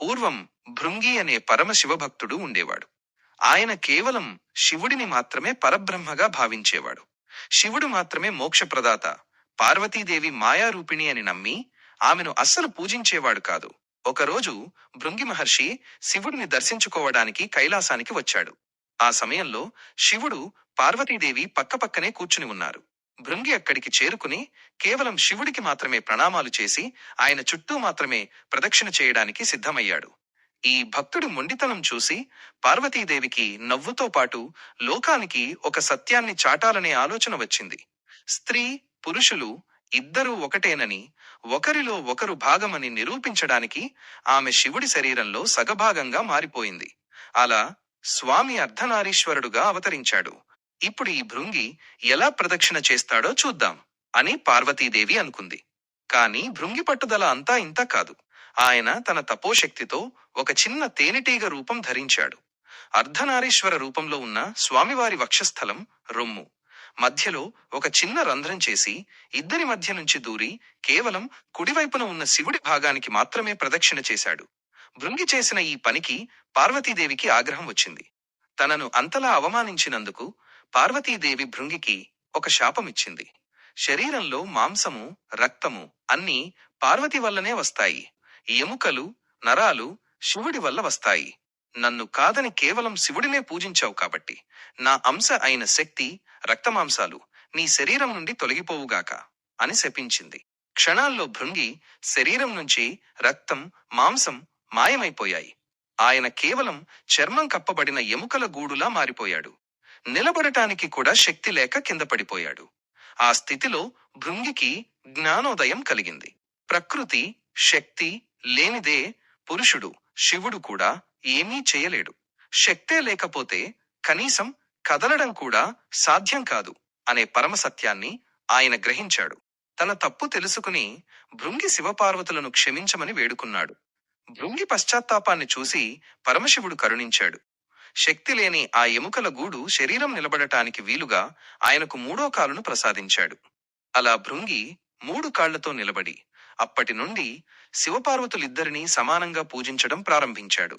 పూర్వం భృంగి అనే పరమశివ భక్తుడు ఉండేవాడు. ఆయన కేవలం శివుడిని మాత్రమే పరబ్రహ్మగా భావించేవాడు. శివుడు మాత్రమే మోక్షప్రదాత, పార్వతీదేవి మాయారూపిణి అని నమ్మి ఆమెను అస్సలు పూజించేవాడు కాదు. ఒకరోజు భృంగి మహర్షి శివుడిని దర్శించుకోవడానికి కైలాసానికి వచ్చాడు. ఆ సమయంలో శివుడు, పార్వతీదేవి పక్కపక్కనే కూర్చుని ఉన్నారు. భృంగి అక్కడికి చేరుకుని కేవలం శివుడికి మాత్రమే ప్రణామాలు చేసి ఆయన చుట్టూ మాత్రమే ప్రదక్షిణ చేయడానికి సిద్ధమయ్యాడు. ఈ భక్తుడి మొండితనం చూసి పార్వతీదేవికి నవ్వుతో పాటు లోకానికి ఒక సత్యాన్ని చాటాలనే ఆలోచన వచ్చింది. స్త్రీ, పురుషులు ఇద్దరూ ఒకటేనని, ఒకరిలో ఒకరు భాగమని నిరూపించడానికి ఆమె శివుడి శరీరంలో సగభాగంగా మారిపోయింది. అలా స్వామి అర్ధనారీశ్వరుడుగా అవతరించాడు. ఇప్పుడు ఈ భృంగి ఎలా ప్రదక్షిణ చేస్తాడో చూద్దాం అని పార్వతీదేవి అనుకుంది. కాని భృంగి పట్టుదల అంతా ఇంతా కాదు. ఆయన తన తపోశక్తితో ఒక చిన్న తేనెటీగ రూపం ధరించాడు. అర్ధనారీశ్వర రూపంలో ఉన్న స్వామివారి వక్షస్థలం, రొమ్ము మధ్యలో ఒక చిన్న రంధ్రం చేసి ఇద్దరి మధ్య నుంచి దూరి కేవలం కుడివైపున ఉన్న శివుడి భాగానికి మాత్రమే ప్రదక్షిణ చేశాడు. భృంగి చేసిన ఈ పనికి పార్వతీదేవికి ఆగ్రహం వచ్చింది. తనను అంతలా అవమానించినందుకు పార్వతీదేవి భృంగికి ఒక శాపమిచ్చింది. శరీరంలో మాంసము, రక్తము అన్నీ పార్వతి వల్లనే వస్తాయి. ఎముకలు, నరాలు శివుడి వల్ల వస్తాయి. నన్ను కాదని కేవలం శివుడినే పూజించావు కాబట్టి నా అంశ అయిన శక్తి, రక్తమాంసాలు నీ శరీరం నుండి తొలగిపోవుగాక అని శపించింది. క్షణాల్లో భృంగి శరీరం నుంచి రక్తం, మాంసం మాయమైపోయాయి. ఆయన కేవలం చర్మం కప్పబడిన ఎముకల గూడులా మారిపోయాడు. నిలబడటానికి కూడా శక్తి లేక కింద పడిపోయాడు. ఆ స్థితిలో భృంగికి జ్ఞానోదయం కలిగింది. ప్రకృతి, శక్తి లేనిదే పురుషుడు, శివుడు కూడా ఏమీ చేయలేడు. శక్తే లేకపోతే కనీసం కదలడం కూడా సాధ్యం కాదు అనే పరమసత్యాన్ని ఆయన గ్రహించాడు. తన తప్పు తెలుసుకుని భృంగి శివపార్వతులను క్షమించమని వేడుకున్నాడు. భృంగి పశ్చాత్తాపాన్ని చూసి పరమశివుడు కరుణించాడు. శక్తి లేని ఆ ఎముకల గూడు శరీరం నిలబడటానికి వీలుగా ఆయనకు మూడో కాలును ప్రసాదించాడు. అలా భృంగి 3 కాళ్లతో నిలబడి అప్పటి నుండి శివపార్వతులిద్దరినీ సమానంగా పూజించడం ప్రారంభించాడు.